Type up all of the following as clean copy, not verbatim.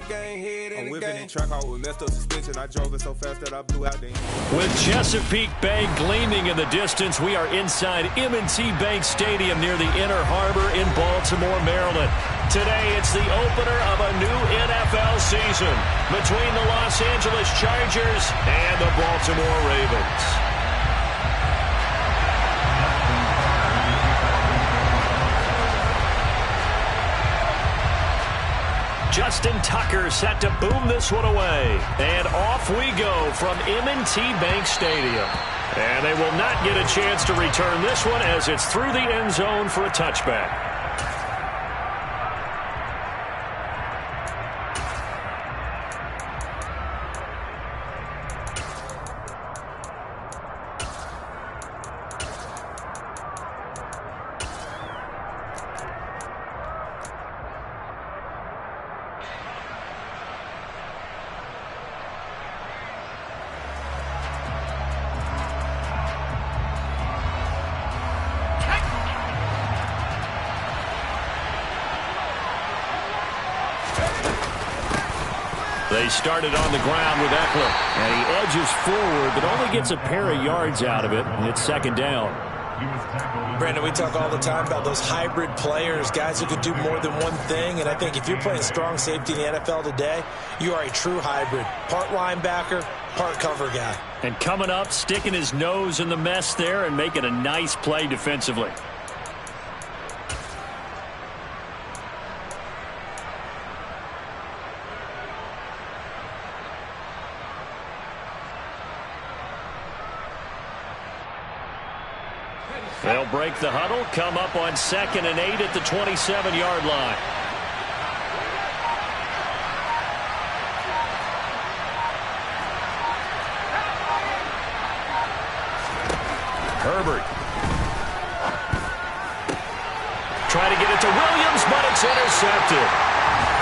the game, head in the game. Track out with messed up suspension. I drove it so fast that I blew out the engine. With Chesapeake Bay gleaming in the distance, we are inside M&T Bank Stadium near the Inner Harbor in Baltimore, Maryland. Today, it's the opener of a new NFL season between the Los Angeles Chargers and the Baltimore Ravens. Justin Tucker set to boom this one away. And off we go from M&T Bank Stadium. And they will not get a chance to return this one as it's through the end zone for a touchback. They started on the ground with Eckler, and he edges forward, but only gets a pair of yards out of it, and it's second down. Brandon, we talk all the time about those hybrid players, guys who can do more than one thing, and I think if you're playing strong safety in the NFL today, you are a true hybrid. Part linebacker, part cover guy. And coming up, sticking his nose in the mess there and making a nice play defensively. They'll break the huddle, come up on 2nd and 8 at the 27-yard line. Herbert. Try to get it to Williams, but it's intercepted.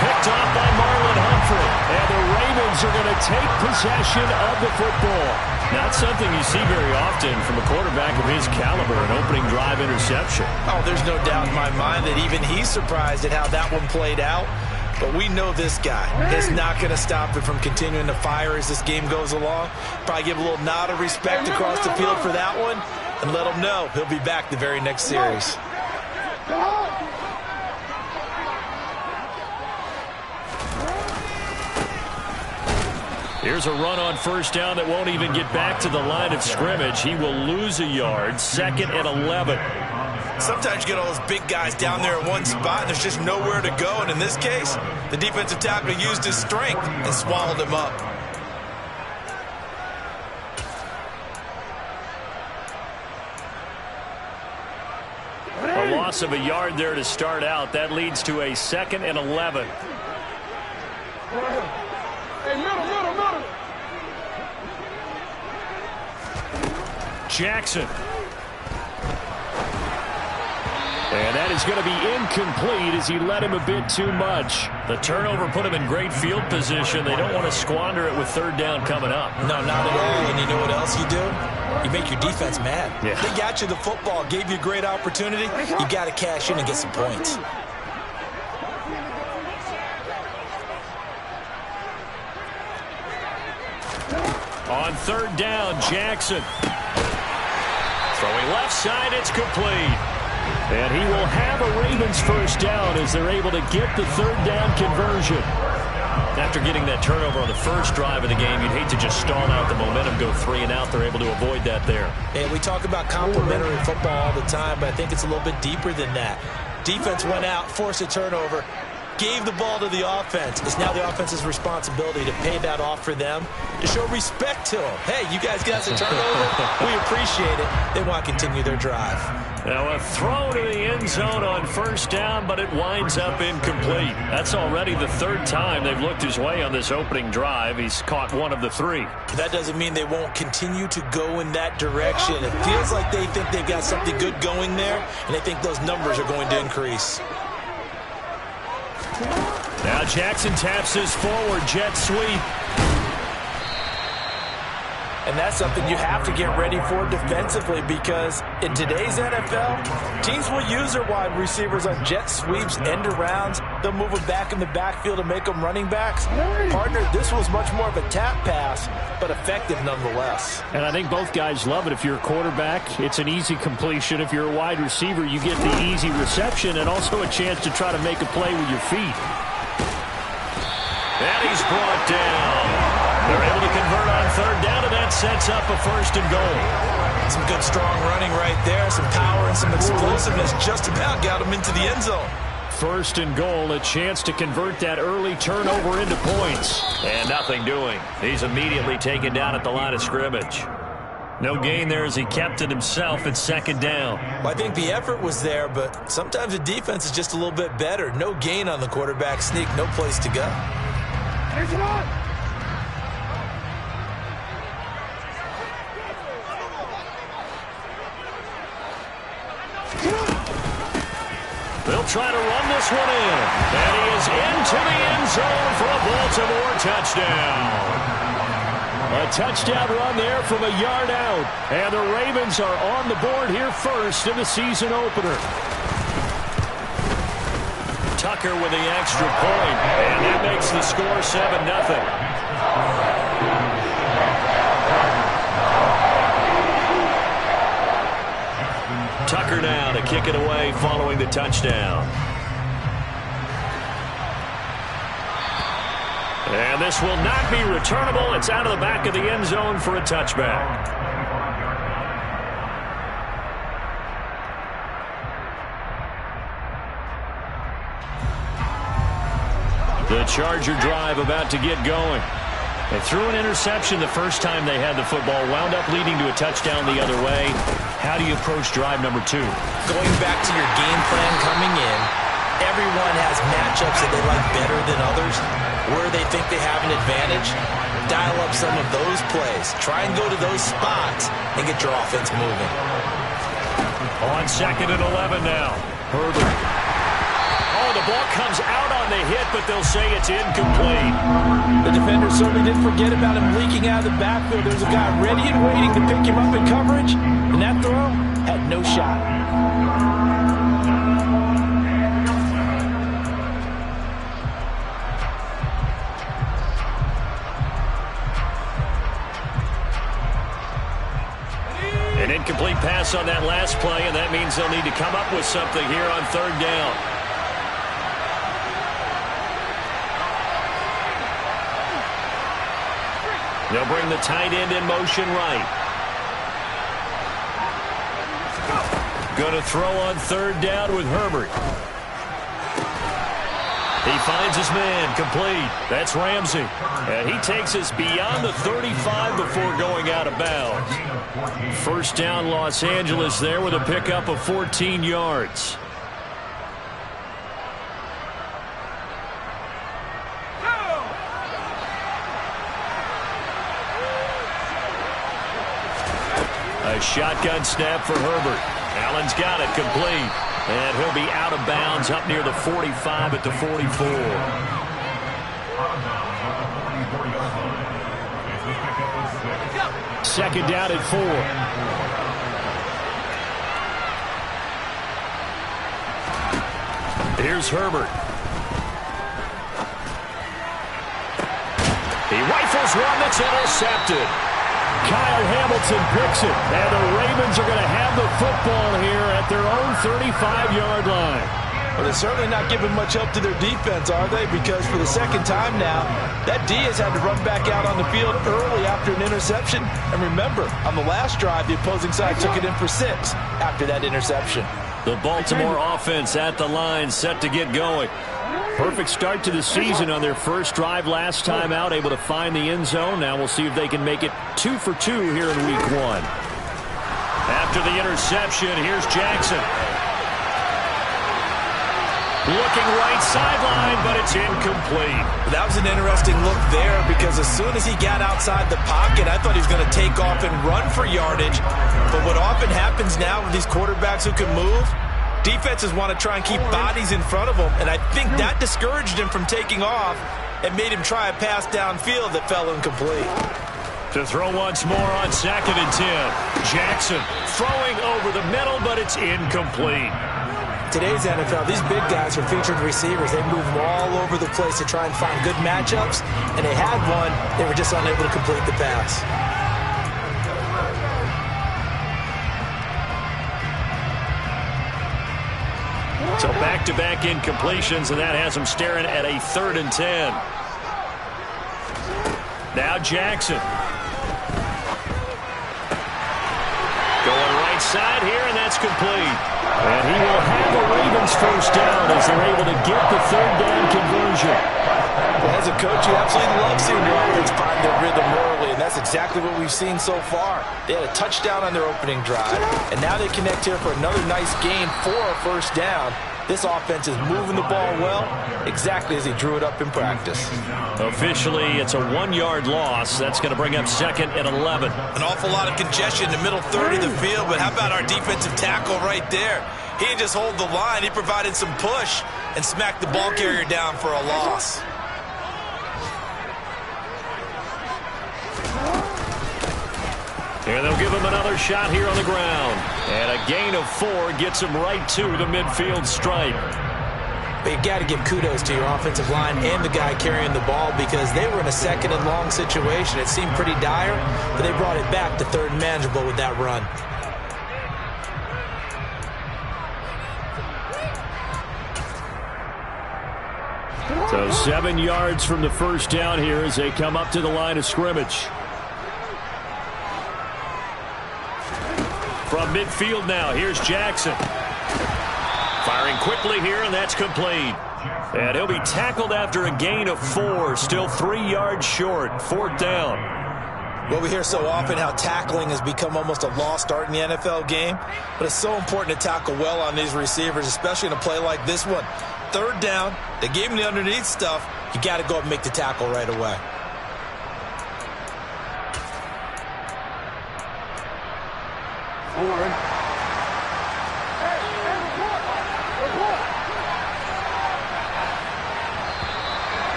Picked off by Marlon Humphrey. And the Ravens are going to take possession of the football. Not something you see very often from a quarterback of his caliber, an opening drive interception. Oh, there's no doubt in my mind that even he's surprised at how that one played out. But we know this guy is not going to stop it from continuing to fire as this game goes along. Probably give a little nod of respect across the field for that one and let him know he'll be back the very next series. Here's a run on first down that won't even get back to the line of scrimmage. He will lose a yard, 2nd and 11. Sometimes you get all those big guys down there in one spot, and there's just nowhere to go. And in this case, the defensive tackle used his strength and swallowed him up. A loss of a yard there to start out. That leads to a 2nd and 11. Jackson. And that is going to be incomplete as he led him a bit too much. The turnover put him in great field position. They don't want to squander it with 3rd down coming up. No, not at all. And you know what else you do? You make your defense mad. Yeah. They got you the football, gave you a great opportunity. You got to cash in and get some points. On 3rd down, Jackson. Throwing left side, it's complete. And he will have a Ravens first down as they're able to get the 3rd down conversion. After getting that turnover on the first drive of the game, you'd hate to just stall out the momentum, go 3 and out. They're able to avoid that there. And we talk about complementary football all the time, but I think it's a little bit deeper than that. Defense went out, forced a turnover, gave the ball to the offense. It's now the offense's responsibility to pay that off for them, to show respect to them. Hey, you guys got the turnover. We appreciate it. They want to continue their drive. Now a throw to the end zone on first down, but it winds up incomplete. That's already the 3rd time they've looked his way on this opening drive. He's caught 1 of the 3. That doesn't mean they won't continue to go in that direction. It feels like they think they've got something good going there, and they think those numbers are going to increase. Now Jackson taps his forward jet sweep. And that's something you have to get ready for defensively, because in today's NFL, teams will use their wide receivers on jet sweeps, end arounds. They'll move them back in the backfield to make them running backs. Partner, this was much more of a tap pass, but effective nonetheless. And I think both guys love it. If you're a quarterback, it's an easy completion. If you're a wide receiver, you get the easy reception and also a chance to try to make a play with your feet. And he's brought down. They're able to convert on third down, and that sets up a 1st and goal. Some good, strong running right there. Some power and some explosiveness just about got him into the end zone. 1st and goal, a chance to convert that early turnover into points. And nothing doing. He's immediately taken down at the line of scrimmage. No gain there as he kept it himself at 2nd down. Well, I think the effort was there, but sometimes the defense is just a little bit better. No gain on the quarterback sneak, no place to go. There's it on. They'll try to run this one in. And he is into the end zone for a Baltimore touchdown. A touchdown run there from a yard out. And the Ravens are on the board here first in the season opener. Tucker with the extra point. And that makes the score 7-0. Tucker now to kick it away following the touchdown. And this will not be returnable. It's out of the back of the end zone for a touchback. The Charger drive about to get going. They threw an interception the first time they had the football, wound up leading to a touchdown the other way. How do you approach drive number 2? Going back to your game plan coming in, everyone has matchups that they like better than others, where they think they have an advantage. Dial up some of those plays. Try and go to those spots and get your offense moving. On 2nd and 11 now. Herbert. Oh, the ball comes out on the hit, but they'll say it's incomplete. The defender certainly didn't forget about him leaking out of the backfield. There's a guy ready and waiting to pick him up in coverage, and that throw had no shot. An incomplete pass on that last play, and that means they'll need to come up with something here on 3rd down. They'll bring the tight end in motion right. Going to throw on 3rd down with Herbert. He finds his man, complete. That's Ramsey. And he takes us beyond the 35 before going out of bounds. 1st down, Los Angeles there with a pickup of 14 yards. A shotgun snap for Herbert. Allen's got it, complete. And he'll be out of bounds up near the 45 at the 44. Second down at 4. Here's Herbert. He rifles one that's intercepted. Kyle Hamilton picks it, and the Ravens are going to have the football here at their own 35-yard line. Well, they're certainly not giving much help to their defense, are they? Because for the 2nd time now, that D has had to run back out on the field early after an interception. And remember, on the last drive, the opposing side took it in for 6 after that interception. The Baltimore offense at the line, set to get going. Perfect start to the season on their first drive last time out, able to find the end zone. Now we'll see if they can make it 2 for 2 here in week 1. After the interception, here's Jackson. Looking right sideline, but it's incomplete. That was an interesting look there, because as soon as he got outside the pocket, I thought he was going to take off and run for yardage. But what often happens now with these quarterbacks who can move, defenses want to try and keep bodies in front of them, and I think that discouraged him from taking off and made him try a pass downfield that fell incomplete. To throw once more on 2nd and 10. Jackson throwing over the middle, but it's incomplete. Today's NFL, these big guys are featured receivers. They move them all over the place to try and find good matchups, and they had one. They were just unable to complete the pass. So back-to-back incompletions, and that has them staring at a 3rd and 10. Now Jackson. Going right side here, and that's complete. And he will have a Ravens first down as they're able to get the 3rd down conversion. Well, as a coach, you absolutely love seeing your offense find their rhythm early, and that's exactly what we've seen so far. They had a touchdown on their opening drive, and now they connect here for another nice gain for a first down. This offense is moving the ball well, exactly as he drew it up in practice. Officially, it's a 1-yard loss. That's going to bring up 2nd and 11. An awful lot of congestion in the middle third of the field, but how about our defensive tackle right there? He didn't just hold the line. He provided some push and smacked the ball carrier down for a loss. And they'll give him another shot here on the ground. And a gain of 4 gets him right to the midfield stripe. But you got to give kudos to your offensive line and the guy carrying the ball because they were in a 2nd and long situation. It seemed pretty dire, but they brought it back to 3rd and manageable with that run. So 7 yards from the first down here as they come up to the line of scrimmage. From midfield now, here's Jackson. Firing quickly here, and that's complete. And he'll be tackled after a gain of 4, still 3 yards short, 4th down. Well, we hear so often how tackling has become almost a lost art in the NFL game, but it's so important to tackle well on these receivers, especially in a play like this one. 3rd down, they gave him the underneath stuff. You got to go up and make the tackle right away.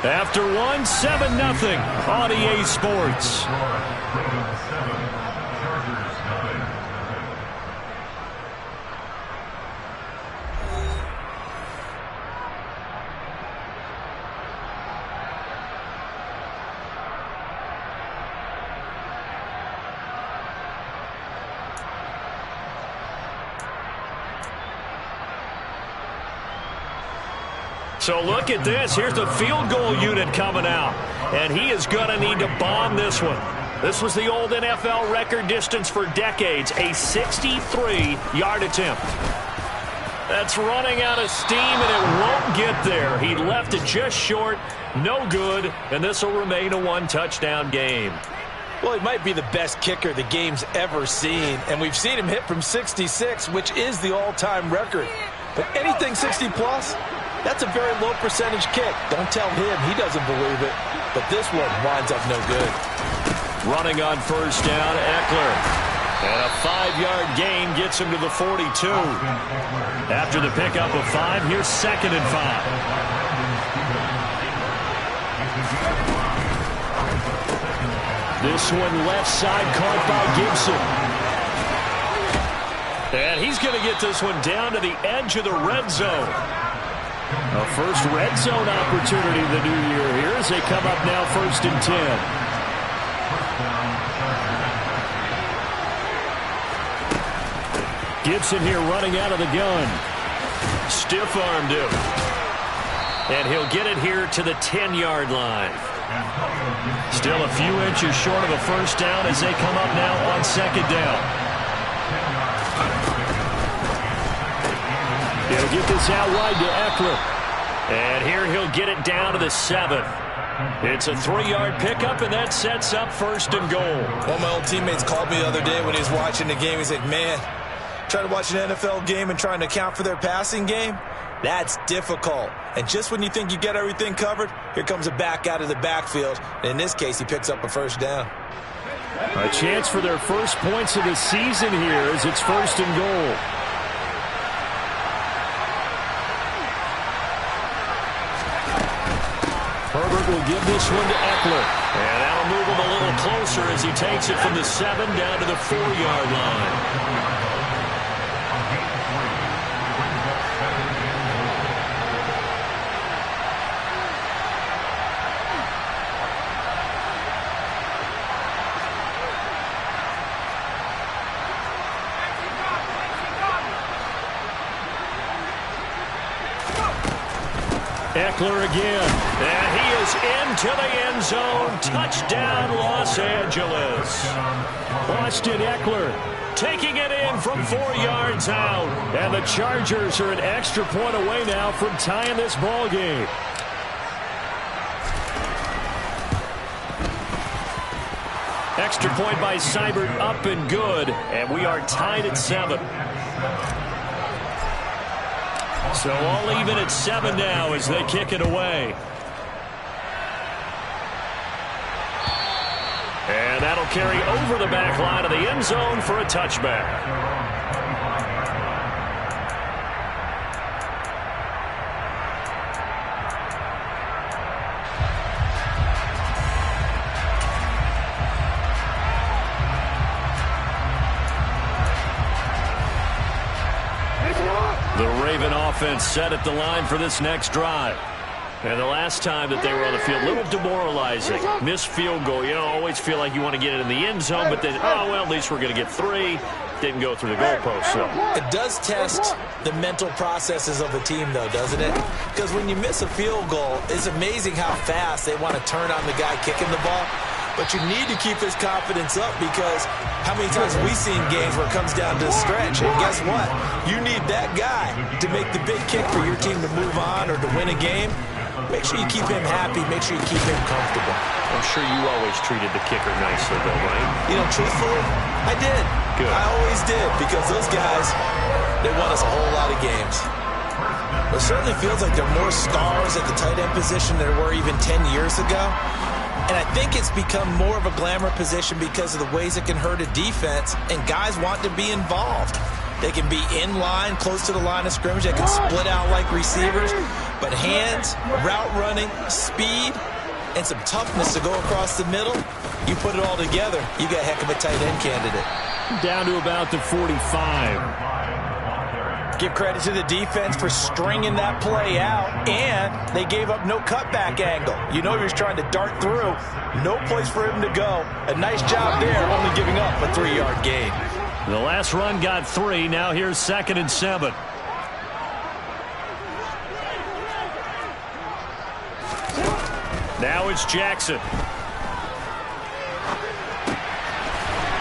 After 1, 7-0 on EA Sports. So look at this. Here's the field goal unit coming out. And he is going to need to bomb this one. This was the old NFL record distance for decades, a 63-yard attempt. That's running out of steam, and it won't get there. He left it just short, no good, and this will remain a 1-touchdown game. Well, he might be the best kicker the game's ever seen, and we've seen him hit from 66, which is the all-time record. But anything 60-plus, that's a very low percentage kick. Don't tell him he doesn't believe it, but this one winds up no good. Running on first down, Eckler. And a 5-yard gain gets him to the 42. After the pickup of 5, here's 2nd and 5. This one left side caught by Gibson. And he's going to get this one down to the edge of the red zone. A first red zone opportunity of the new year here as they come up now 1st and 10. Gibson here running out of the gun. Stiff-armed him. And he'll get it here to the 10-yard line. Still a few inches short of a first down as they come up now on 2nd down. He'll get this out wide to Eckler. And here he'll get it down to the 7. It's a 3-yard pickup, and that sets up 1st and goal. One of my old teammates called me the other day when he was watching the game. He's like, man, trying to watch an NFL game and trying to account for their passing game, that's difficult. And just when you think you get everything covered, here comes a back out of the backfield. And in this case, he picks up a first down. A chance for their first points of the season here as it's 1st and goal. Herbert will give this one to Eckler. And that'll move him a little closer as he takes it from the 7 down to the 4-yard line. Eckler again, and he is into the end zone. Touchdown, Los Angeles. Austin Eckler taking it in from 4 yards out, and the Chargers are an extra point away now from tying this ball game. Extra point by Seibert, up and good, and we are tied at 7. So all even at 7 now as they kick it away. And that'll carry over the back line of the end zone for a touchback. Offense set at the line for this next drive. And the last time that they were on the field, a little demoralizing. Missed field goal. You know, always feel like you want to get it in the end zone, but then, oh, well, at least we're going to get 3. Didn't go through the goalpost. So it does test the mental processes of the team, though, doesn't it? Because when you miss a field goal, it's amazing how fast they want to turn on the guy kicking the ball. But you need to keep his confidence up, because how many times have we seen games where it comes down to a stretch? And guess what? You need that guy to make the big kick for your team to move on or to win a game. Make sure you keep him happy. Make sure you keep him comfortable. I'm sure you always treated the kicker nicely, though, right? You know, truthfully, I did. Good. I always did, because those guys, they won us a whole lot of games. It certainly feels like there are more stars at the tight end position than there were even 10 years ago. And I think it's become more of a glamour position because of the ways it can hurt a defense, and guys want to be involved. They can be in line, close to the line of scrimmage. They can split out like receivers. But hands, route running, speed, and some toughness to go across the middle, you put it all together, you got a heck of a tight end candidate. Down to about the 45. Give credit to the defense for stringing that play out, and they gave up no cutback angle. You know he was trying to dart through. No place for him to go. A nice job there, only giving up a 3-yard gain. The last run got 3. Now here's 2nd and 7. Now it's Jackson.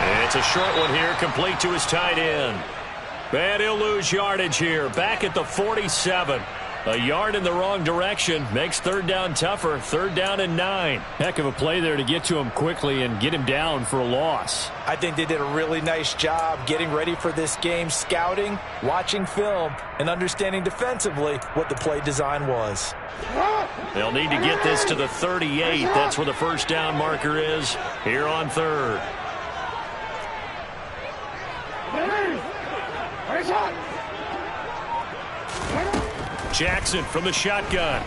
And it's a short one here, complete to his tight end. And he'll lose yardage here, back at the 47. A yard in the wrong direction makes 3rd down tougher. 3rd down and 9. Heck of a play there to get to him quickly and get him down for a loss. I think they did a really nice job getting ready for this game, scouting, watching film, and understanding defensively what the play design was. They'll need to get this to the 38. That's where the 1st down marker is here on 3rd. Jackson from the shotgun.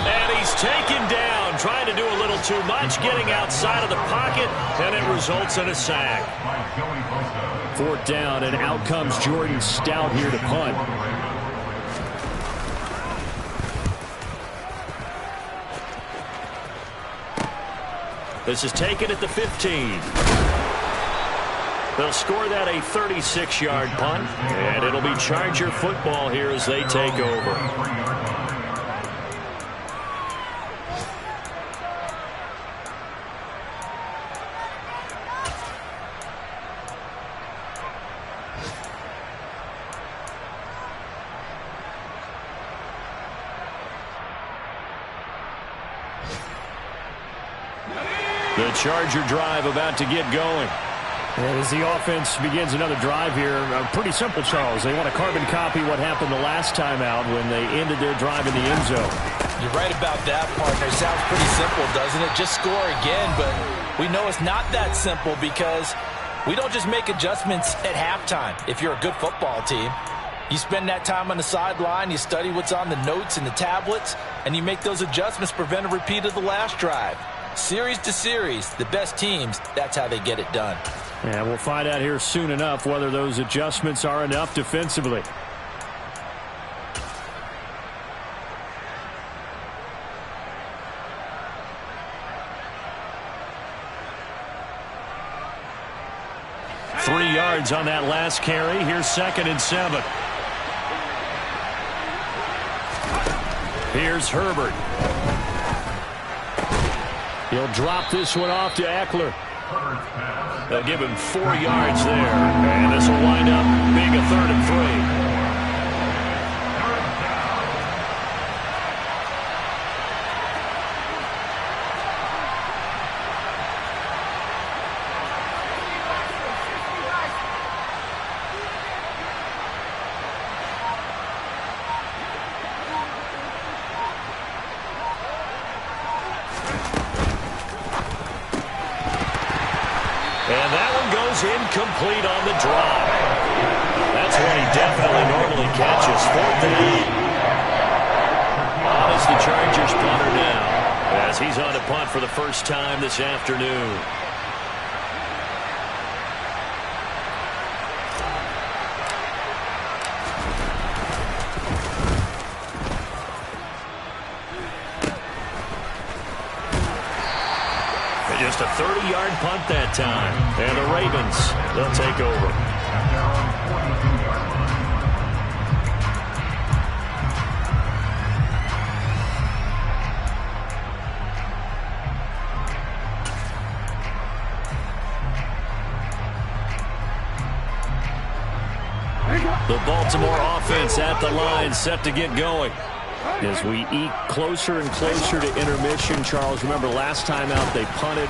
And he's taken down, trying to do a little too much, getting outside of the pocket, and it results in a sack. 4th down, and out comes Jordan Stout here to punt. This is taken at the 15. They'll score that a 36-yard punt, and it'll be Charger football here as they take over. The Charger drive about to get going. And as the offense begins another drive here, pretty simple, Charles. They want to carbon copy what happened the last time out when they ended their drive in the end zone. You're right about that, partner. Sounds pretty simple, doesn't it? Just score again, but we know it's not that simple because we don't just make adjustments at halftime if you're a good football team. You spend that time on the sideline, you study what's on the notes and the tablets, and you make those adjustments to prevent a repeat of the last drive. Series to series, the best teams, that's how they get it done. And we'll find out here soon enough whether those adjustments are enough defensively. Three yards on that last carry. Here's 2nd and 7. Here's Herbert. He'll drop this one off to Eckler. They'll give him 4 yards there. And this will wind up being a 3rd and 3. And that one goes incomplete on the drive. That's one he definitely normally catches. 4th and 8. On is the Chargers punter now, as he's on to punt for the first time this afternoon. Just a 30-yard punt that time. And the Ravens, they'll take over. The Baltimore offense at the line, set to get going. As we eke closer and closer to intermission, Charles, remember last time out they punted.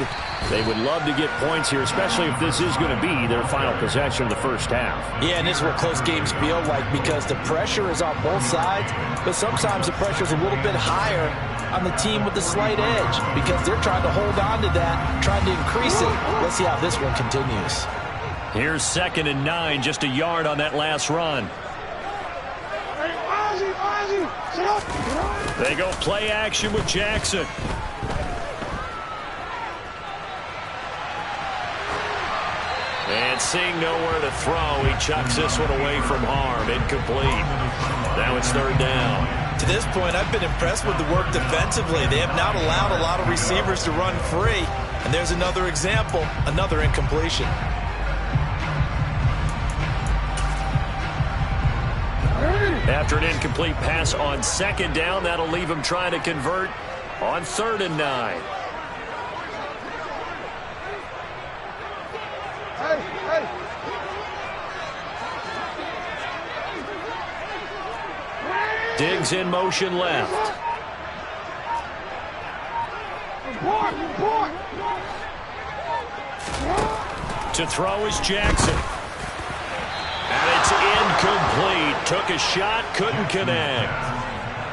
They would love to get points here, especially if this is going to be their final possession of the first half. Yeah, and this is what close games feel like because the pressure is on both sides, but sometimes the pressure is a little bit higher on the team with the slight edge because they're trying to hold on to that, trying to increase it. Let's see how this one continues. Here's 2nd and 9, just a yard on that last run. They go play action with Jackson. And seeing nowhere to throw, he chucks this one away from harm. Incomplete. Now it's 3rd down. To this point, I've been impressed with the work defensively. They have not allowed a lot of receivers to run free. And there's another example, another incompletion. After an incomplete pass on 2nd down, that'll leave him trying to convert on 3rd and 9. Diggs in motion left. To throw is Jackson. And it's incomplete. Took a shot, couldn't connect.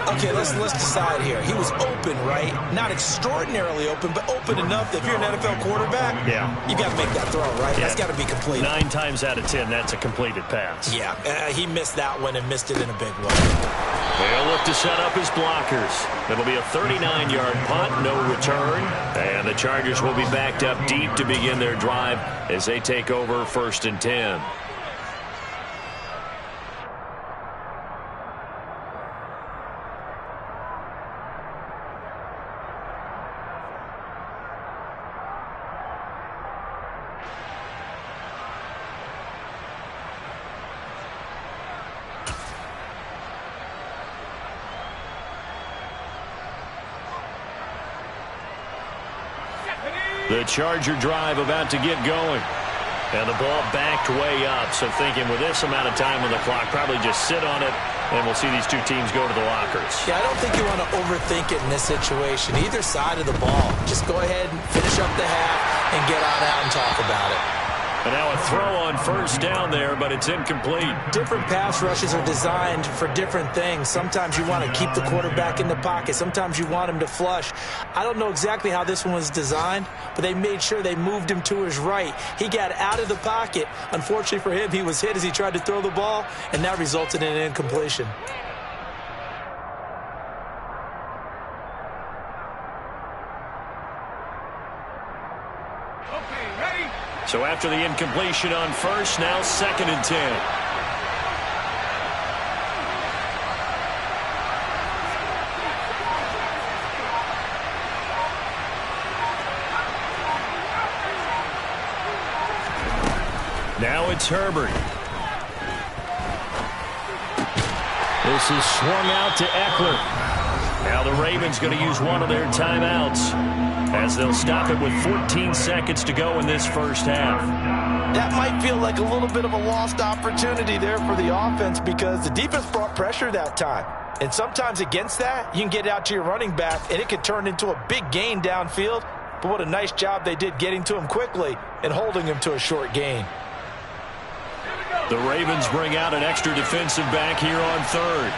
Okay, let's decide here. He was open, right? Not extraordinarily open, but open enough that if you're an NFL quarterback, you got to make that throw, right? Yeah. That's got to be complete. 9 times out of 10, that's a completed pass. Yeah, he missed that one and missed it in a big way. They'll look to set up his blockers. It'll be a 39-yard punt, no return. And the Chargers will be backed up deep to begin their drive as they take over 1st and 10. The Charger drive about to get going. And the ball backed way up. So thinking with this amount of time on the clock, probably just sit on it, and we'll see these two teams go to the lockers. Yeah, I don't think you want to overthink it in this situation. Either side of the ball. Just go ahead and finish up the half and get on out and talk about it. And now a throw on first down there, but it's incomplete. Different pass rushes are designed for different things. Sometimes you want to keep the quarterback in the pocket. Sometimes you want him to flush. I don't know exactly how this one was designed, but they made sure they moved him to his right. He got out of the pocket. Unfortunately for him, he was hit as he tried to throw the ball, and that resulted in an incompletion. So after the incompletion on first, now 2nd and 10. Now it's Herbert. This is swung out to Eckler. Now the Ravens going to use one of their timeouts, as they'll stop it with 14 seconds to go in this first half. That might feel like a little bit of a lost opportunity there for the offense, because the defense brought pressure that time. And sometimes against that, you can get out to your running back, and it could turn into a big gain downfield. But what a nice job they did getting to him quickly and holding him to a short gain. The Ravens bring out an extra defensive back here on third.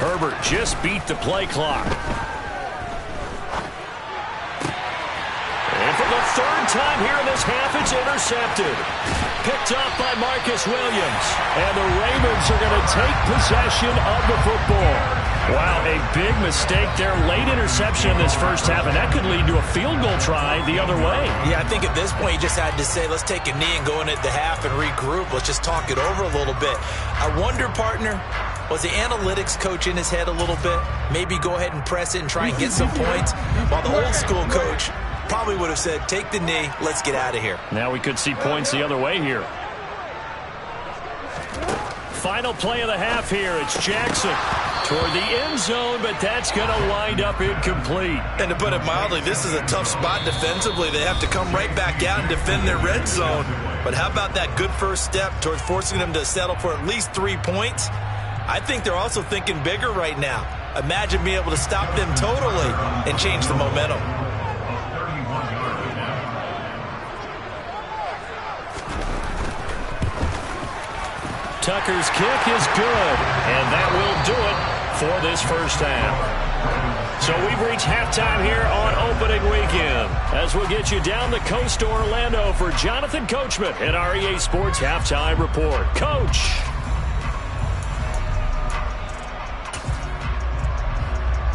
Herbert just beat the play clock. And for the third time here in this half, it's intercepted. Picked up by Marcus Williams. And the Ravens are going to take possession of the football. Wow, a big mistake there. Late interception in this first half, and that could lead to a field goal try the other way. Yeah, I think at this point you just had to say, let's take a knee and go in at the half and regroup. Let's just talk it over a little bit. I wonder, partner, was the analytics coach in his head a little bit? Maybe go ahead and press it and try and get some points, while the old school coach probably would have said, take the knee, let's get out of here. Now we could see points the other way here. Final play of the half here. It's Jackson toward the end zone, but that's going to wind up incomplete. And to put it mildly, this is a tough spot defensively. They have to come right back out and defend their red zone. But how about that good first step towards forcing them to settle for at least 3 points? I think they're also thinking bigger right now. Imagine being able to stop them totally and change the momentum. Tucker's kick is good, and that will do it for this first half. So we've reached halftime here on opening weekend, as we'll get you down the coast to Orlando for Jonathan Coachman in our EA Sports Halftime Report. Coach.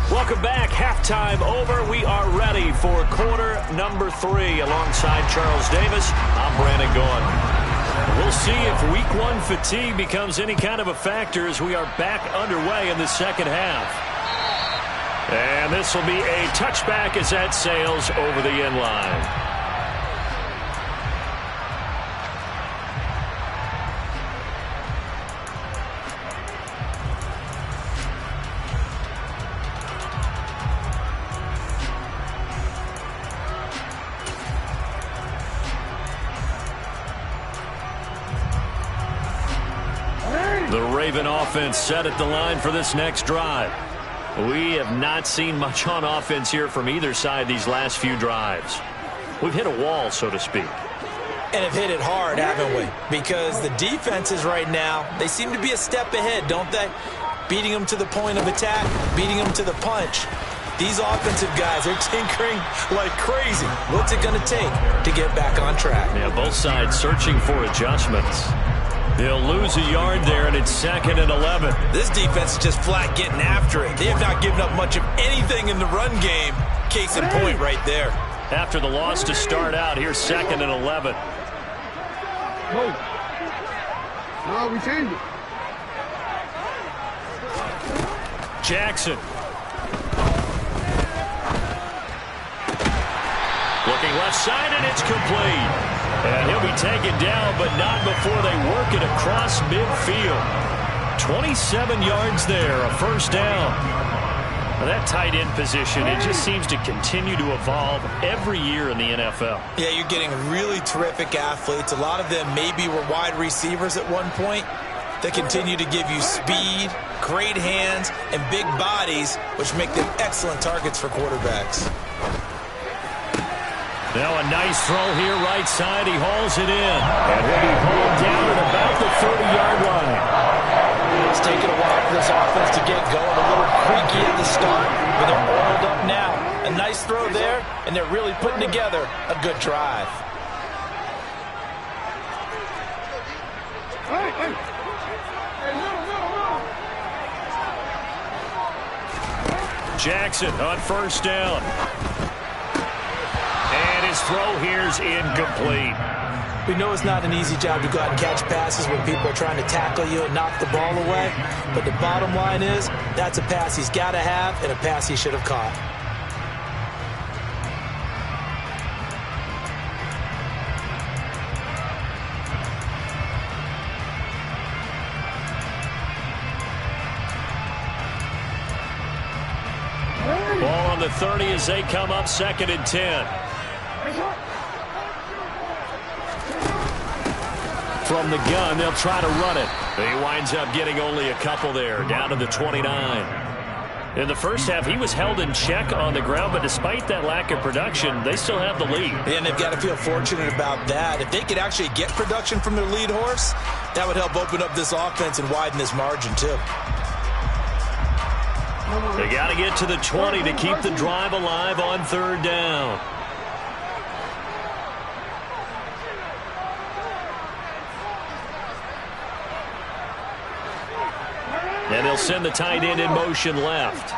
Welcome back. Halftime over. We are ready for quarter number 3 alongside Charles Davis. I'm Brandon Gaughan. We'll see if week 1 fatigue becomes any kind of a factor as we are back underway in the second half. And this will be a touchback as that sails over the end line. The Raven offense set at the line for this next drive. We have not seen much on offense here from either side these last few drives. We've hit a wall, so to speak. And have hit it hard, haven't we? Because the defenses right now, they seem to be a step ahead, don't they? Beating them to the point of attack, beating them to the punch. These offensive guys are tinkering like crazy. What's it going to take to get back on track? Yeah, both sides searching for adjustments. They'll lose a yard there, and it's 2nd and 11. This defense is just flat getting after it. They have not given up much of anything in the run game. Case in point right there. After the loss to start out, here's 2nd and 11. No, we changed it. Jackson. Looking left side, and it's complete. And he'll be taken down, but not before they work it across midfield. 27 yards there, a first down. Well, that tight end position, it just seems to continue to evolve every year in the NFL. Yeah, you're getting really terrific athletes. A lot of them maybe were wide receivers at one point. They continue to give you speed, great hands, and big bodies, which make them excellent targets for quarterbacks. Now a nice throw here, right side. He hauls it in. And he'll be hauled down at about the 30-yard line. It's taken a while for this offense to get going. A little creaky at the start, but they're oiled up now. A nice throw there, and they're really putting together a good drive. Jackson on first down. And his throw here's incomplete. We know it's not an easy job to go out and catch passes when people are trying to tackle you and knock the ball away. But the bottom line is, that's a pass he's got to have and a pass he should have caught. Ball on the 30 as they come up 2nd and 10. From the gun, they'll try to run it. He winds up getting only a couple there, down to the 29. In the first half, he was held in check on the ground, but despite that lack of production, they still have the lead. And they've got to feel fortunate about that. If they could actually get production from their lead horse, that would help open up this offense and widen this margin, too. They got to get to the 20 to keep the drive alive on 3rd down. And they'll send the tight end in motion left.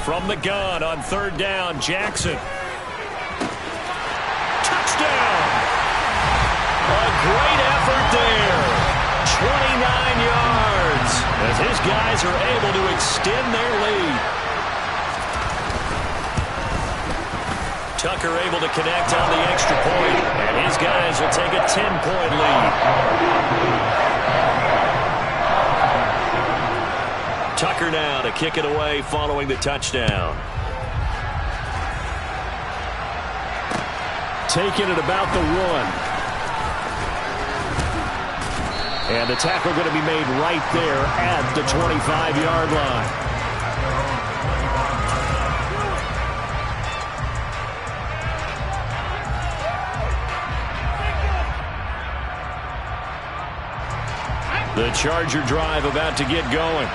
From the gun on 3rd down, Jackson. Touchdown! A great effort there. 29 yards as his guys are able to extend their lead. Tucker able to connect on the extra point, and his guys will take a 10-point lead. Tucker now to kick it away following the touchdown. Taking it about the 1. And the tackle going to be made right there at the 25-yard line. The Charger drive about to get going.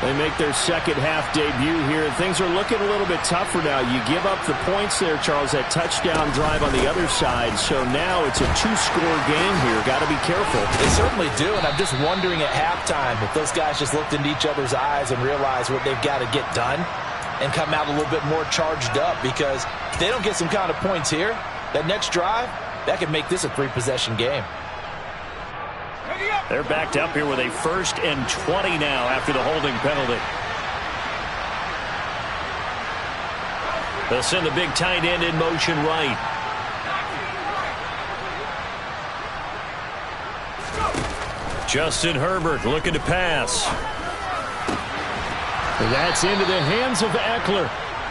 They make their second half debut here, and things are looking a little bit tougher now. You give up the points there, Charles, that touchdown drive on the other side. So now it's a 2-score game here. Got to be careful. They certainly do, and I'm just wondering at halftime if those guys just looked into each other's eyes and realized what they've got to get done and come out a little bit more charged up, because if they don't get some kind of points here, that next drive, that could make this a 3-possession game. They're backed up here with a 1st and 20 now after the holding penalty. They'll send the big tight end in motion right. Justin Herbert looking to pass. That's into the hands of Eckler.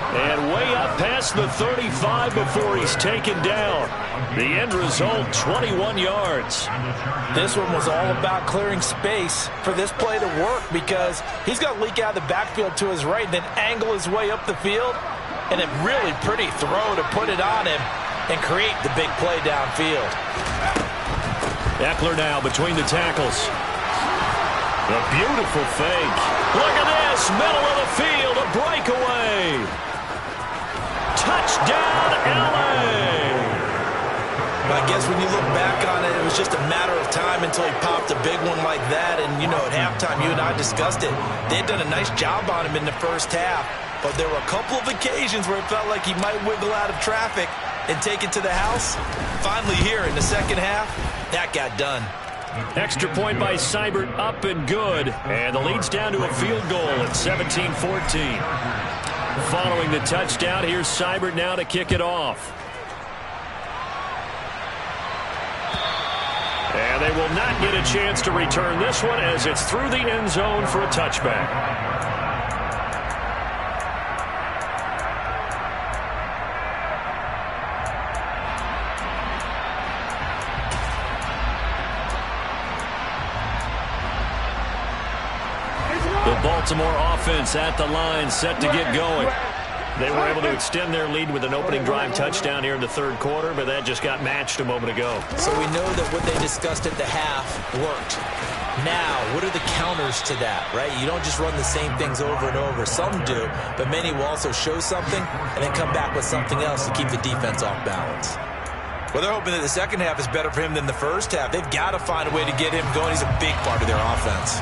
And way up past the 35 before he's taken down. The end result, 21 yards. This one was all about clearing space for this play to work, because he's got to leak out of the backfield to his right and then angle his way up the field. And a really pretty throw to put it on him and create the big play downfield. Eckler now between the tackles. A beautiful fake. Look at this, middle of the field, a breakaway. Touchdown, L.A. I guess when you look back on it, it was just a matter of time until he popped a big one like that. And, you know, at halftime, you and I discussed it. They had done a nice job on him in the first half. But there were a couple of occasions where it felt like he might wiggle out of traffic and take it to the house. Finally here in the second half, that got done. Extra point by Seibert, up and good. And the lead's down to a field goal at 17-14. Following the touchdown, here's Seibert now to kick it off. And And they will not get a chance to return this one as it's through the end zone for a touchback. The Baltimore offense at the line, set to get going. They were able to extend their lead with an opening drive touchdown here in the third quarter, but that just got matched a moment ago. So we know that what they discussed at the half worked. Now, what are the counters to that, right? You don't just run the same things over and over. Some do, but many will also show something and then come back with something else to keep the defense off balance. Well, they're hoping that the second half is better for him than the first half. They've got to find a way to get him going. He's a big part of their offense.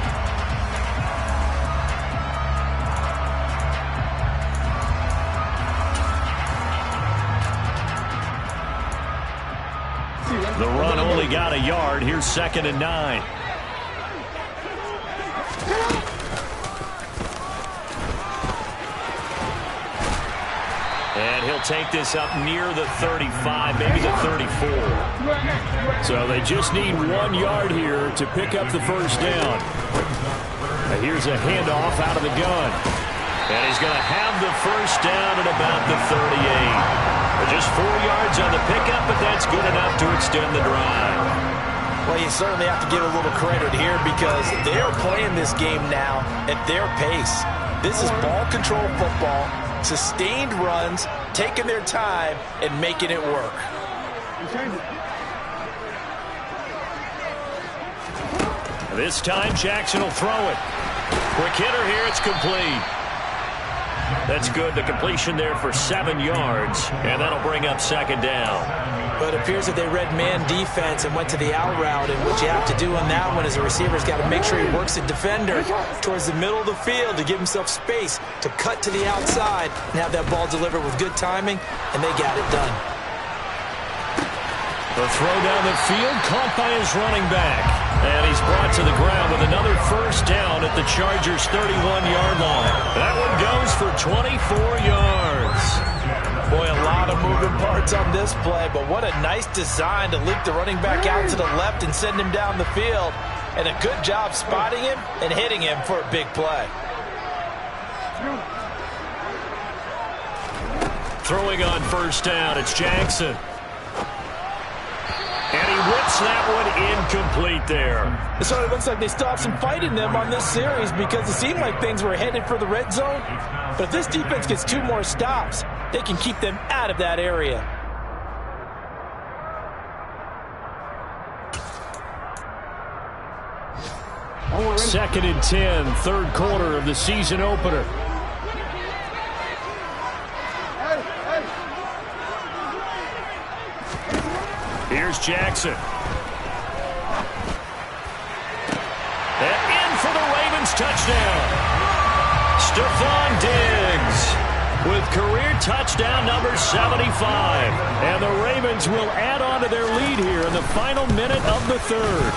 The run only got a yard. Here's 2nd and 9. And he'll take this up near the 35, maybe the 34. So they just need 1 yard here to pick up the first down. Now here's a handoff out of the gun. And he's going to have the first down at about the 38. Just 4 yards on the pickup, but that's good enough to extend the drive. Well, you certainly have to give a little credit here because they're playing this game now at their pace. This is ball control football, sustained runs, taking their time, and making it work. This time, Jackson will throw it. Quick hitter here, it's complete. That's good. The completion there for 7 yards, and that'll bring up 2nd down. But it appears that they read man defense and went to the out route, and what you have to do on that one is a receiver's got to make sure he works the defender towards the middle of the field to give himself space to cut to the outside and have that ball delivered with good timing, and they got it done. The throw down the field, caught by his running back. And he's brought to the ground with another first down at the Chargers' 31-yard line. That one goes for 24 yards. Boy, a lot of moving parts on this play, but what a nice design to leak the running back out to the left and send him down the field. And a good job spotting him and hitting him for a big play. Throwing on first down, it's Jackson. And he whips that one incomplete there. It sort of looks like they still have some fight in them on this series because it seemed like things were headed for the red zone. But if this defense gets 2 more stops, they can keep them out of that area. Second and 10, third quarter of the season opener. Here's Jackson. And in for the Ravens touchdown. Stephon Diggs with career touchdown number 75. And the Ravens will add on to their lead here in the final minute of the third.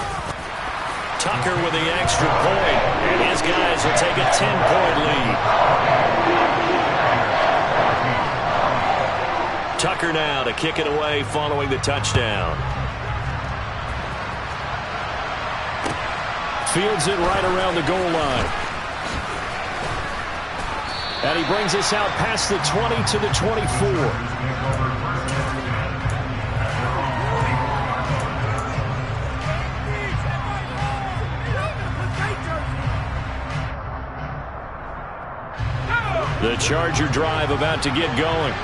Tucker with the extra point, and his guys will take a 10-point lead. Tucker now to kick it away following the touchdown. Fields it right around the goal line. And he brings us out past the 20 to the 24. The Charger drive about to get going.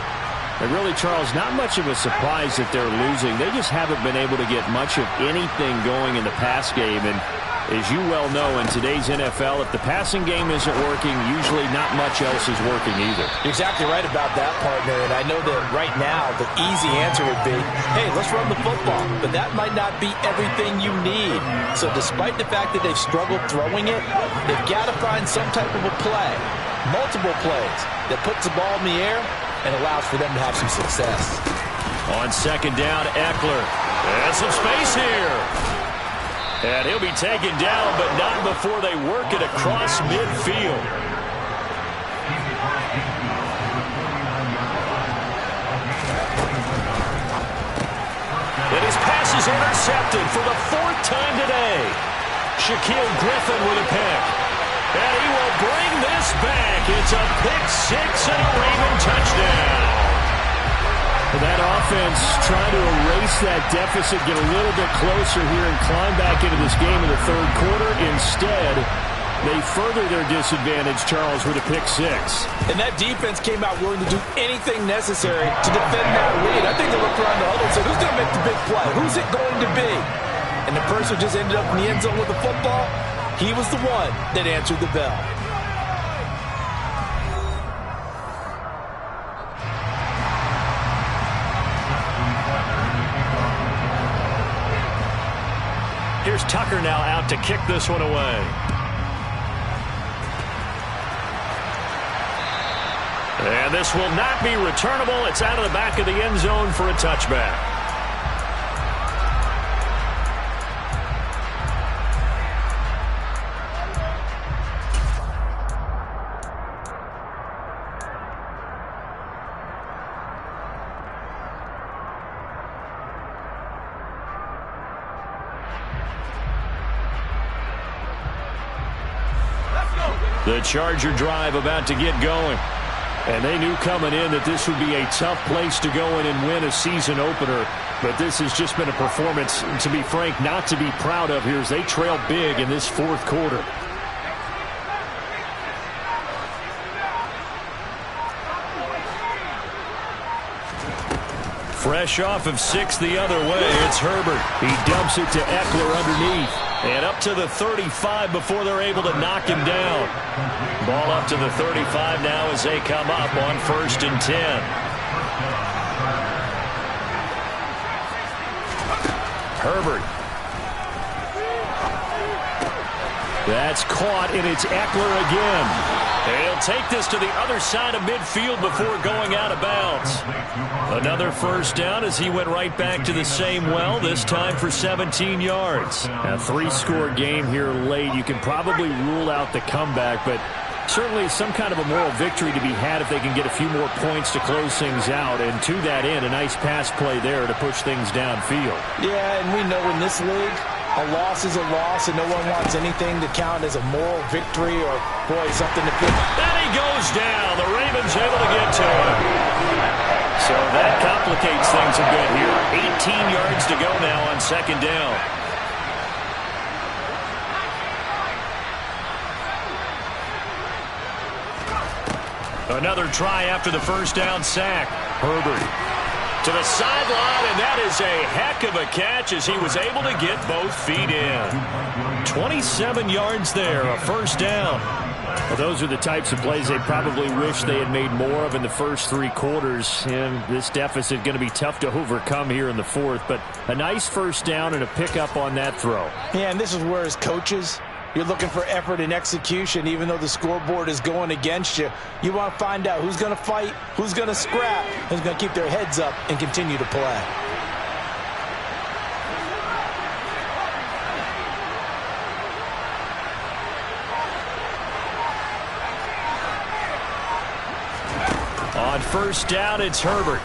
And really, Charles, not much of a surprise that they're losing. They just haven't been able to get much of anything going in the pass game. And as you well know, in today's NFL, if the passing game isn't working, usually not much else is working either. You're exactly right about that, partner. And I know that right now the easy answer would be, hey, let's run the football. But that might not be everything you need. So despite the fact that they've struggled throwing it, they've got to find some type of a play, multiple plays, that puts the ball in the air and allows for them to have some success. On second down, Eckler. And some space here. And he'll be taken down, but not before they work it across midfield. And his pass is intercepted for the 4th time today. Shaquille Griffin with a pick. And he will bring this back. It's a pick 6 and a Raven touchdown. That offense trying to erase that deficit, get a little bit closer here and climb back into this game in the 3rd quarter. Instead, they further their disadvantage, Charles, with a pick 6. And that defense came out willing to do anything necessary to defend that lead. I think they looked around the huddle and said, who's going to make the big play? Who's it going to be? And the person who just ended up in the end zone with the football, he was the one that answered the bell. Here's Tucker now out to kick this one away. And this will not be returnable. It's out of the back of the end zone for a touchback. The Charger drive about to get going. And they knew coming in that this would be a tough place to go in and win a season opener. But this has just been a performance, to be frank, not to be proud of here as they trail big in this 4th quarter. Fresh off of 6 the other way, it's Herbert. He dumps it to Eckler underneath. And up to the 35 before they're able to knock him down. Ball up to the 35 now as they come up on 1st and 10. Herbert. That's caught, and it's Eckler again. He'll take this to the other side of midfield before going out of bounds. Another first down as he went right back to the same well, this time for 17 yards. A 3-score game here late. You can probably rule out the comeback, but certainly some kind of a moral victory to be had if they can get a few more points to close things out. And to that end, a nice pass play there to push things downfield. Yeah, and we know in this league, a loss is a loss, and no one wants anything to count as a moral victory or, boy, something to feel. And he goes down. The Ravens able to get to him. So that complicates things a bit here. 18 yards to go now on 2nd down. Another try after the first down sack. Herbert to the sideline, and that is a heck of a catch as he was able to get both feet in. 27 yards there, a first down. Well, those are the types of plays they probably wish they had made more of in the first 3 quarters, and this deficit going to be tough to overcome here in the 4th, but a nice first down and a pickup on that throw. Yeah, and this is where as coaches, you're looking for effort and execution. Even though the scoreboard is going against you, you want to find out who's going to fight, who's going to scrap, who's going to keep their heads up and continue to play. On first down, it's Herbert.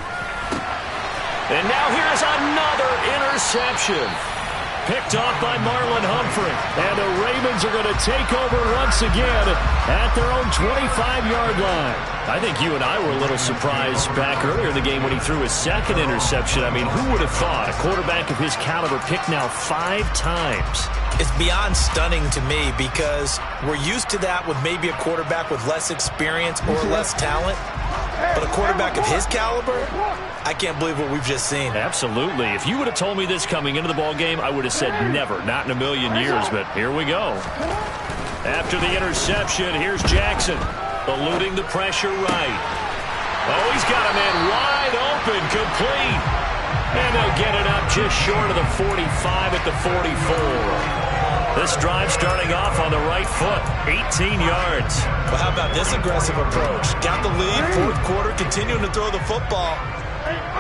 And now here's another interception. Picked off by Marlon Humphrey. And the Ravens are going to take over once again at their own 25-yard line. I think you and I were a little surprised back earlier in the game when he threw his 2nd interception. I mean, who would have thought a quarterback of his caliber picked now 5 times? It's beyond stunning to me because we're used to that with maybe a quarterback with less experience or less talent. But a quarterback of his caliber, I can't believe what we've just seen. Absolutely. If you would have told me this coming into the ball game, I would have said never, not in a million years, but here we go. After the interception, here's Jackson, eluding the pressure right. Oh, he's got a man wide open, complete. And they'll get it up just short of the 45 at the 44. This drive starting off on the right foot, 18 yards. Well, how about this aggressive approach? Got the lead, 4th quarter, continuing to throw the football.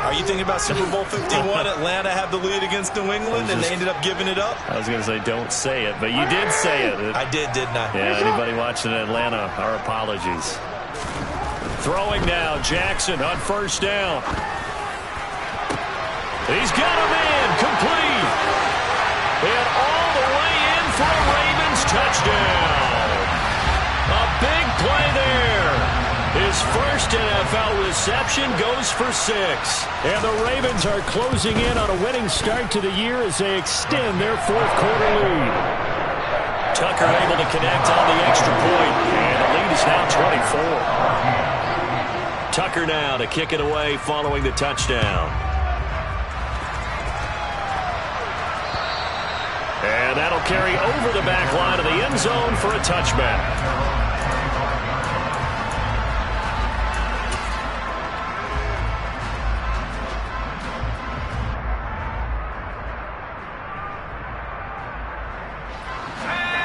Are you thinking about Super Bowl 51? Atlanta had the lead against New England, and they ended up giving it up? I was going to say, don't say it, but you did say it. I did, didn't I? Yeah, anybody watching Atlanta, our apologies. Throwing now, Jackson on first down. He's got a man, complete. touchdown. A big play there. His first NFL reception goes for 6. And the Ravens are closing in on a winning start to the year as they extend their fourth-quarter lead. Tucker able to connect on the extra point, and the lead is now 24. Tucker now to kick it away following the touchdown. And that'll carry over the back line of the end zone for a touchback.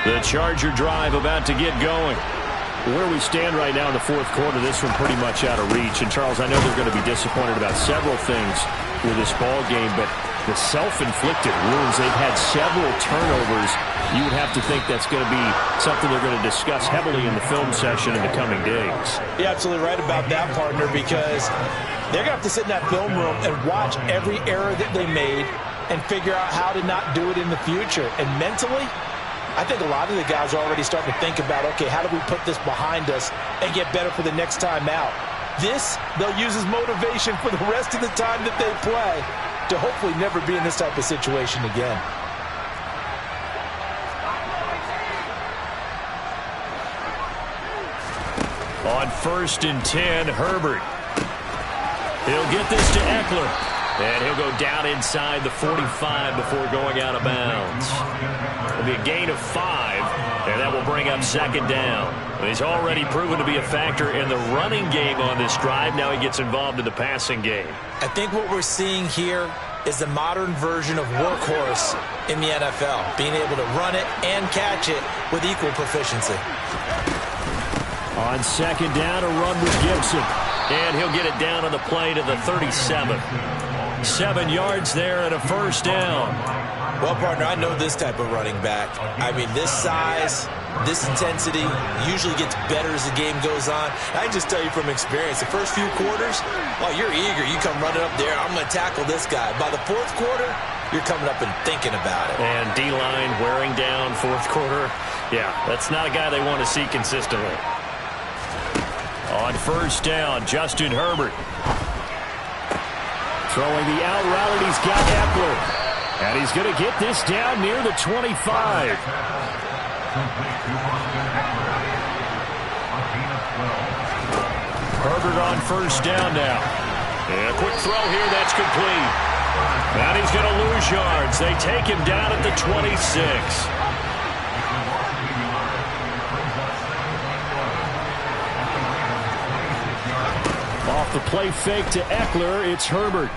The Charger drive about to get going. Where we stand right now in the fourth quarter, this one pretty much out of reach. And, Charles, I know they're going to be disappointed about several things with this ball game, but the self-inflicted wounds, they've had several turnovers. You would have to think that's going to be something they're going to discuss heavily in the film session in the coming days. You're absolutely right about that, partner, because they're going to have to sit in that film room and watch every error that they made and figure out how to not do it in the future. And mentally, I think a lot of the guys are already starting to think about, okay, how do we put this behind us and get better for the next time out? This, they'll use as motivation for the rest of the time that they play to hopefully never be in this type of situation again. On 1st and 10, Herbert. He'll get this to Eckler. And he'll go down inside the 45 before going out of bounds. It'll be a gain of 5, and that will bring up 2nd down. He's already proven to be a factor in the running game on this drive. Now he gets involved in the passing game. I think what we're seeing here is the modern version of workhorse in the NFL, being able to run it and catch it with equal proficiency. On 2nd down, a run with Gibson. And he'll get it down on the play to the 37. 7 yards there and a 1st down. Well, partner, I know this type of running back. I mean, this size, this intensity usually gets better as the game goes on. I can just tell you from experience, the first few quarters, oh, you're eager. You come running up there, I'm going to tackle this guy. By the 4th quarter, you're coming up and thinking about it. And D-line wearing down 4th quarter. Yeah, that's not a guy they want to see consistently. On 1st down, Justin Herbert. Throwing the out route, and he's got Eckler. And he's going to get this down near the 25. Herbert on 1st down now. And a quick throw here, that's complete. And he's going to lose yards. They take him down at the 26. Off the play fake to Eckler, it's Herbert.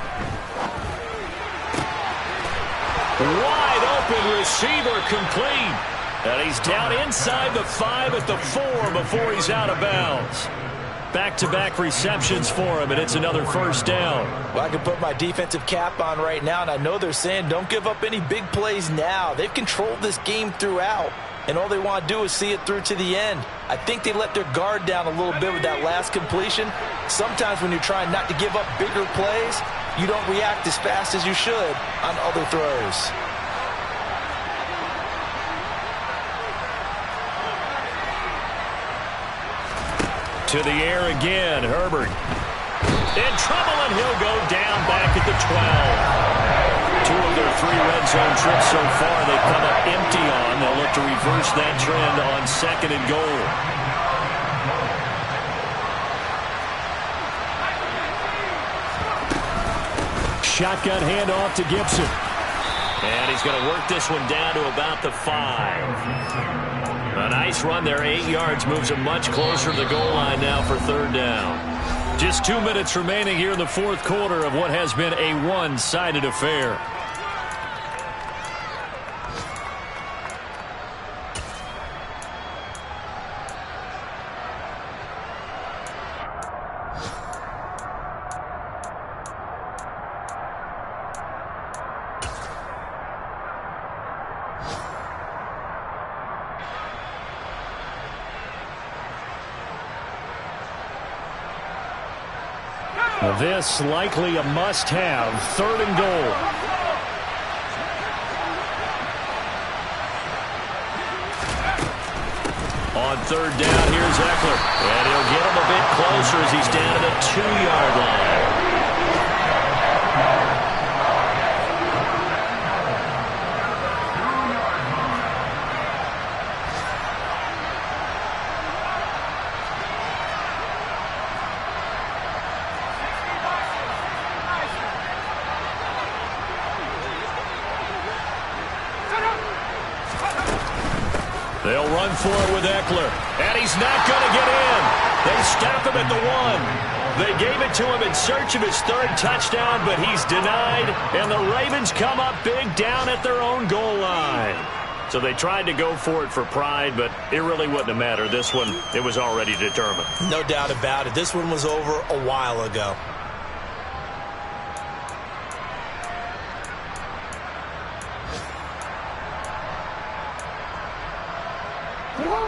Wide open receiver complete. And he's down inside the 5 at the 4 before he's out of bounds. Back-to-back receptions for him, and it's another 1st down. Well, I can put my defensive cap on right now, and I know they're saying don't give up any big plays now. They've controlled this game throughout, and all they want to do is see it through to the end. I think they let their guard down a little bit with that last completion. Sometimes when you're trying not to give up bigger plays, you don't react as fast as you should on other throws. To the air again, Herbert. In trouble, and he'll go down back at the 12. 2 of their 3 red zone trips so far they've come up empty on. They'll look to reverse that trend on 2nd and goal. Shotgun handoff to Gibson. And he's going to work this one down to about the 5. A nice run there, 8 yards, moves him much closer to the goal line now for 3rd down. Just 2 minutes remaining here in the 4th quarter of what has been a one-sided affair. This likely a must-have, 3rd and goal. On third down, here's Eckler. And he'll get him a bit closer as he's down at the 2-yard line. They'll run for it with Eckler. And he's not going to get in. They stop him at the 1. They gave it to him in search of his 3rd touchdown, but he's denied. And the Ravens come up big down at their own goal line. So they tried to go for it for pride, but it really wouldn't have mattered. This one, it was already determined. No doubt about it. This one was over a while ago.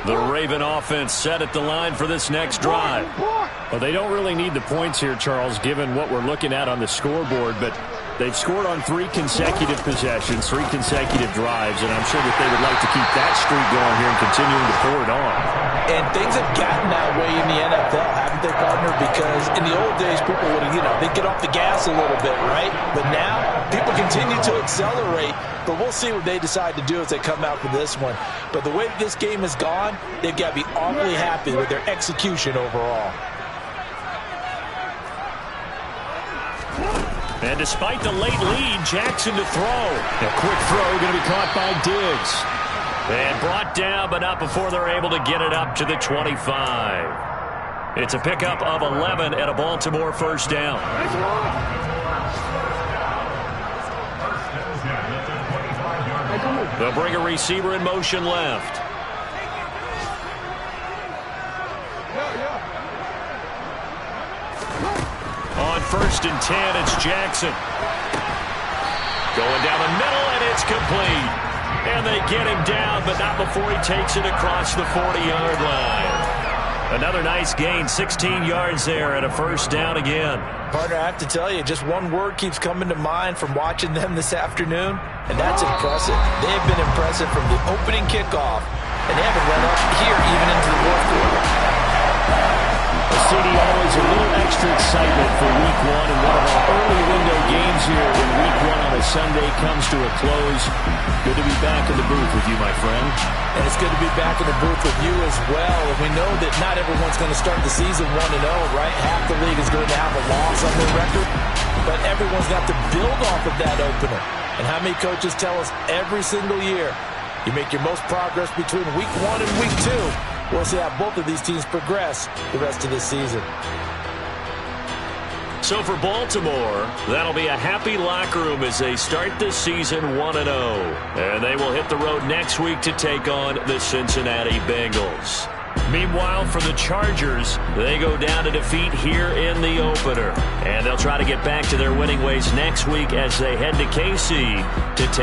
The Raven offense set at the line for this next drive. Well, they don't really need the points here, Charles, given what we're looking at on the scoreboard, but they've scored on 3 consecutive possessions, 3 consecutive drives, and I'm sure that they would like to keep that streak going here and continuing to pour it on. And things have gotten that way in the NFL, haven't they, partner? Because in the old days, people would, they'd get off the gas a little bit, right? But now, people continue to accelerate, but we'll see what they decide to do as they come out for this one. But the way that this game has gone, they've got to be awfully happy with their execution overall. And despite the late lead, Jackson to throw. A quick throw going to be caught by Diggs. And brought down, but not before they're able to get it up to the 25. It's a pickup of 11 at a Baltimore first down. They'll bring a receiver in motion left. On 1st and 10, it's Jackson. Going down the middle, and it's complete. And they get him down, but not before he takes it across the 40-yard line. Another nice gain, 16 yards there and a first down again. Partner, I have to tell you, just one word keeps coming to mind from watching them this afternoon, and that's impressive. They have been impressive from the opening kickoff, and they haven't let up here even into the 4th quarter. CD, always a little extra excitement for Week 1 and one of our early window games here when Week 1 on a Sunday comes to a close. Good to be back in the booth with you, my friend. And it's good to be back in the booth with you as well. And we know that not everyone's going to start the season 1-0, right? Half the league is going to have a loss on their record. But everyone's got to build off of that opener. And how many coaches tell us every single year, you make your most progress between Week 1 and Week 2. We'll see how both of these teams progress the rest of this season. So for Baltimore, that'll be a happy locker room as they start this season 1-0. And they will hit the road next week to take on the Cincinnati Bengals. Meanwhile, for the Chargers, they go down to defeat here in the opener. And they'll try to get back to their winning ways next week as they head to KC to take